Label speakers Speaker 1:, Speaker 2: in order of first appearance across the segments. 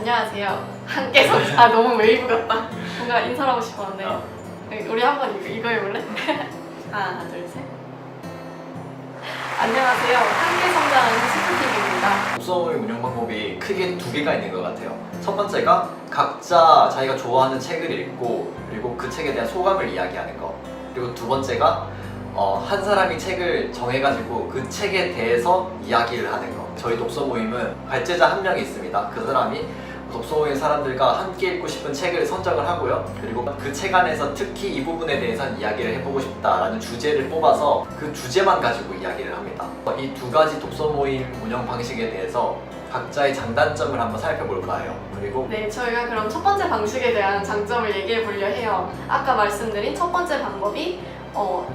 Speaker 1: 안녕하세요. 함께 아 너무 웨이브 같다. 뭔가 인사하고 싶었는데 우리 한번 이거 해볼래? 하나 둘 셋. 안녕하세요. 함께 성장하는 스프팀입니다.
Speaker 2: 독서모임 운영 방법이 크게 두 개가 있는 것 같아요. 첫 번째가 각자 자기가 좋아하는 책을 읽고 그리고 그 책에 대한 소감을 이야기하는 거. 그리고 두 번째가 한 사람이 책을 정해가지고 그 책에 대해서 이야기를 하는 거. 저희 독서모임은 발제자 한 명이 있습니다. 그 사람이 독서모임 사람들과 함께 읽고 싶은 책을 선정을 하고요. 그리고 그 책 안에서 특히 이 부분에 대해서 이야기를 해보고 싶다라는 주제를 뽑아서 그 주제만 가지고 이야기를 합니다. 이 두 가지 독서모임 운영 방식에 대해서 각자의 장단점을 한번 살펴볼까 해요. 그리고
Speaker 1: 네, 저희가 그럼 첫 번째 방식에 대한 장점을 얘기해 보려 해요. 아까 말씀드린 첫 번째 방법이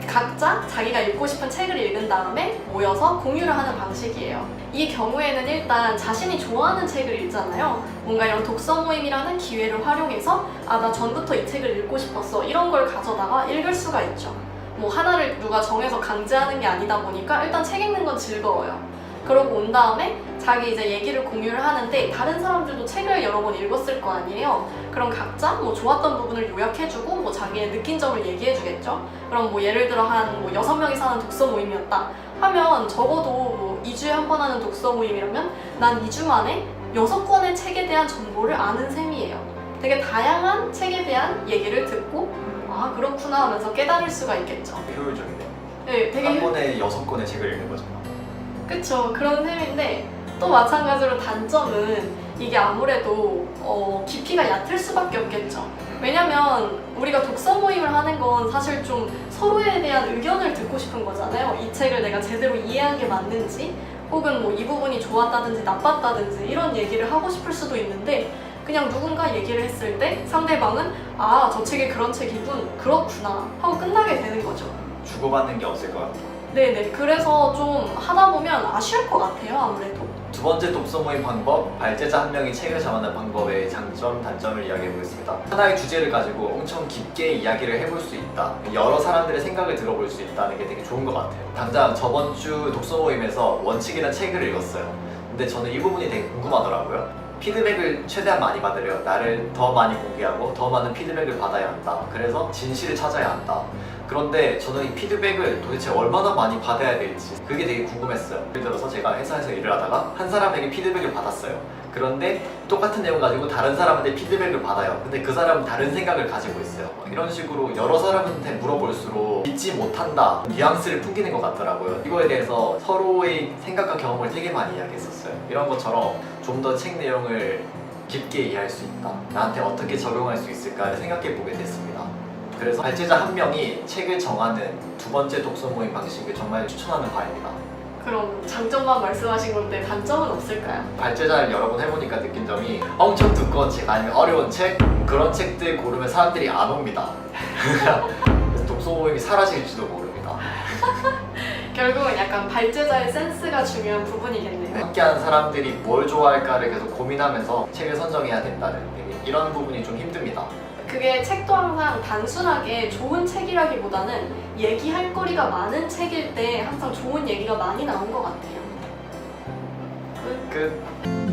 Speaker 1: 각자 자기가 읽고 싶은 책을 읽은 다음에 모여서 공유를 하는 방식이에요. 이 경우에는 일단 자신이 좋아하는 책을 읽잖아요. 뭔가 이런 독서 모임이라는 기회를 활용해서 나 전부터 이 책을 읽고 싶었어 이런 걸 가져다가 읽을 수가 있죠. 뭐 하나를 누가 정해서 강제하는 게 아니다 보니까 일단 책 읽는 건 즐거워요. 그러고 온 다음에 자기 이제 얘기를 공유를 하는데 다른 사람들도 책을 여러 번 읽었을 거 아니에요. 그럼 각자 뭐 좋았던 부분을 요약해주고 뭐 자기의 느낀 점을 얘기해주겠죠. 그럼 뭐 예를 들어 한 뭐 6명이 사는 독서 모임이었다 하면 적어도 뭐 2주에 한 번 하는 독서 모임이라면 난 2주 만에 6권의 책에 대한 정보를 아는 셈이에요. 되게 다양한 책에 대한 얘기를 듣고 아 그렇구나 하면서 깨달을 수가 있겠죠.
Speaker 2: 효율적이네요.
Speaker 1: 네, 되게
Speaker 2: 한 번에 6권의 책을 읽는 거죠.
Speaker 1: 그쵸, 그런 셈인데 또 마찬가지로 단점은 이게 아무래도 깊이가 얕을 수밖에 없겠죠. 왜냐면 우리가 독서 모임을 하는 건 사실 좀 서로에 대한 의견을 듣고 싶은 거잖아요. 이 책을 내가 제대로 이해한 게 맞는지 혹은 뭐 이 부분이 좋았다든지 나빴다든지 이런 얘기를 하고 싶을 수도 있는데 그냥 누군가 얘기를 했을 때 상대방은 아, 저 책이 그런 책이군, 그렇구나 하고 끝나게 되는 거죠.
Speaker 2: 주고받는 게 없을 것 같아요.
Speaker 1: 네네, 그래서 좀 하다 보면 아쉬울 것 같아요, 아무래도.
Speaker 2: 두 번째 독서 모임 방법, 발제자 한 명이 책을 정하는 방법의 장점, 단점을 이야기해 보겠습니다. 하나의 주제를 가지고 엄청 깊게 이야기를 해볼 수 있다. 여러 사람들의 생각을 들어볼 수 있다는 게 되게 좋은 것 같아요. 당장 저번 주 독서 모임에서 원칙이라는 책을 읽었어요. 근데 저는 이 부분이 되게 궁금하더라고요. 피드백을 최대한 많이 받으려 나를 더 많이 공개하고 더 많은 피드백을 받아야 한다. 그래서 진실을 찾아야 한다. 그런데 저는 이 피드백을 도대체 얼마나 많이 받아야 될지 그게 되게 궁금했어요. 예를 들어서 제가 회사에서 일을 하다가 한 사람에게 피드백을 받았어요. 그런데 똑같은 내용 가지고 다른 사람한테 피드백을 받아요. 근데 그 사람은 다른 생각을 가지고 있어요. 이런 식으로 여러 사람한테 물어볼수록 믿지 못한다 뉘앙스를 풍기는 것 같더라고요. 이거에 대해서 서로의 생각과 경험을 되게 많이 이야기했었어요. 이런 것처럼 좀 더 책 내용을 깊게 이해할 수 있다, 나한테 어떻게 적용할 수 있을까를 생각해 보게 됐습니다. 그래서 발제자 한 명이 책을 정하는 두 번째 독서 모임 방식을 정말 추천하는 바입니다.
Speaker 1: 그럼 장점만 말씀하신 건데 단점은 없을까요?
Speaker 2: 발제자를 여러 번 해보니까 느낀 점이 엄청 두꺼운 책 아니면 어려운 책 그런 책들 고르면 사람들이 안 옵니다. 독서 모임이 사라질지도 모릅니다.
Speaker 1: 결국은 약간 발제자의 센스가 중요한 부분이겠네요.
Speaker 2: 함께하는 사람들이 뭘 좋아할까를 계속 고민하면서 책을 선정해야 된다는 이런 부분이 좀 힘듭니다.
Speaker 1: 그게 책도 항상 단순하게 좋은 책이라기보다는 얘기할 거리가 많은 책일 때 항상 좋은 얘기가 많이 나온 것 같아요.
Speaker 2: 끝.